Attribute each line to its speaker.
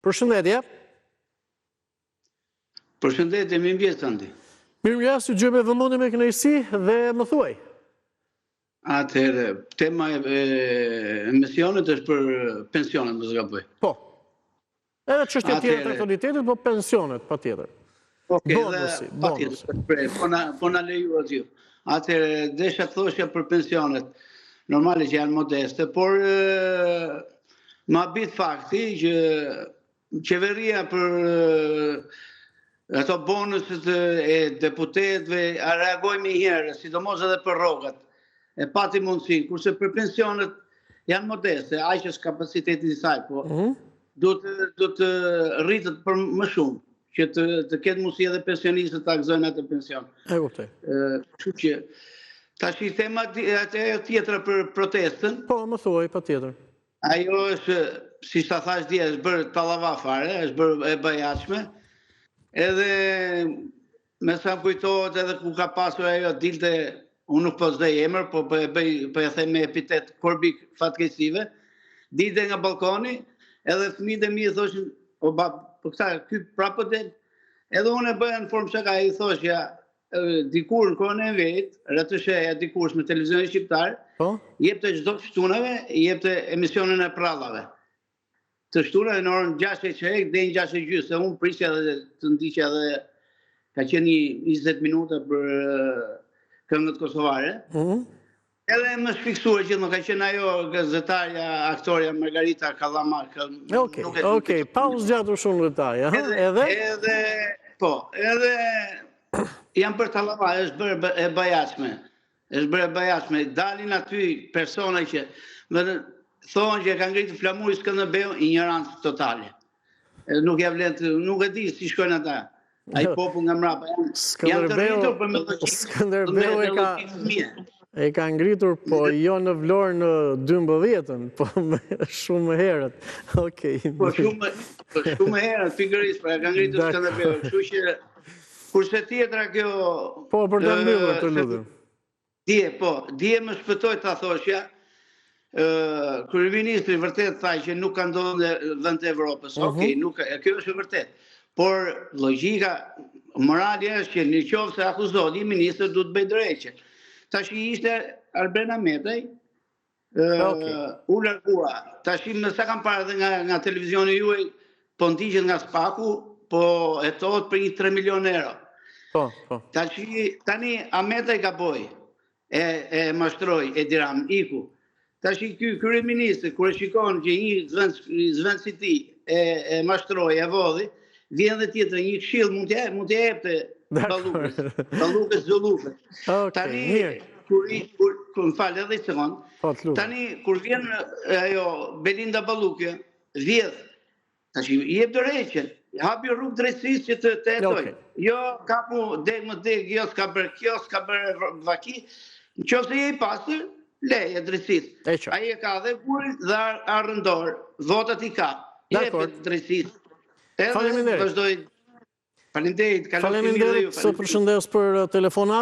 Speaker 1: Përshëndetje.
Speaker 2: Përshëndetje, mirëmëngjes Andi.
Speaker 1: Mirëmëngjes, ju gjej me vëmendje me kënaqësi dhe më thuaj.
Speaker 2: Atëherë, tema e emisionit është për pensionet, mos gaboj.
Speaker 1: Po. Edhe çështja tjetër të aktualitetit, po pensionet, patjetër.
Speaker 2: Bonusi. Po na lejuat ju. Atëherë, desha të thoshja për pensionet, normale që janë modeste, por ma bit fakti që qeveria për ato bonuset e deputetëve a reagoj më herë, sidomos edhe për rrogat. E pati mundësi, kurse për pensionet janë modeste, aq është kapaciteti i saj, po duhet të rritet për më shumë, që të ketë mundësi edhe pensionistët të akzojnë atë pension.
Speaker 1: E kuptoj.
Speaker 2: Kështu që tash i tema tjetra për protestën.
Speaker 1: Po, më thuaj, patjetër.
Speaker 2: Ajo është, si sa thash dje, është bërë tallava fare, është bërë e bajatshme. Edhe me sa kujtohet edhe ku ka pasur ajo dilte, unë nuk po zdej emër, po e them me epitet korbik fatkeqësive, dilte nga balkoni, edhe fëmijët e mi thoshin, o bab, po këta ky prapë del. Edhe unë e bëja në formë shaka, i thoshja, dikur në kohën e vet, rretësheja dikur me televizionin shqiptar, jepte çdo shtunave, jepte emisionin e prallave. Të shtunave në orën 6:00 deri në 6:30, se unë prisja dhe të ndiqja dhe ka qenë 20 minuta për këngët kosovare. Edhe më shfiksua gjithë, më ka qenë ajo gazetarja, aktorja Margarita Kallama.
Speaker 1: Okej, pa u zgjatur shumë detaj,
Speaker 2: edhe janë bërë tallava, është bërë e bajatshme. Është bërë e bajatshme. Dalin aty persona që thonë që ka ngritur flamuri Skënderbeu, ignorancë totale. Nuk ja vlen, nuk e di si shkojnë ata. Ai popull nga mbrapa janë të rritur për
Speaker 1: Skënderbeu e ka ngritur, po jo në Vlorë në 12-ën, po shumë më herët. Okej.
Speaker 2: Po shumë më herët, pikërisht, pra ka ngritur Skënderbeu. Kështu që kurse tjetra kjo...
Speaker 1: Po, për të mbyllur të lutem.
Speaker 2: Dje më shpëtoj ta thoshja, kryeministri vërtet tha që nuk ka ndodhur në vend të Evropës. Okej, kjo është vërtet. Por logjika morale është që në qoftë se akuzohet një ministër duhet bëj drejtë. Tash ishte Arben Ahmetaj, u largua. Tash më sa kam parë edhe nga televizioni juaj, po ndiqet nga Spaku, po hetohet për një 3 milionë euro. Tani Ahmetaj gaboi, e mashtroi Edi Rama, iku. Tash ky kryeministri kur e shikon që një zvend si ti e mashtroi, e vodhi, vjen dhe tjetër një këshill mund të jepte Ballukës Zollufe. Tani kur më fal edhe sekond. Tani kur vjen ajo Belinda Ballukja, vjedh. Tash i jep dorëheqjen, hapi rrugë drejtësisë që të jetojë. Jo kapu deg më deg, jo s'ka bërë kjo, s'ka bërë vaki. Nëse je i pastër, leje drejtësisë. Ai e ka dhe burin dhe arrëndor, votat i ka. Jepet drejtësisë.
Speaker 1: Faleminderit.
Speaker 2: Faleminderit.
Speaker 1: Faleminderit, së përshëndes për telefonat.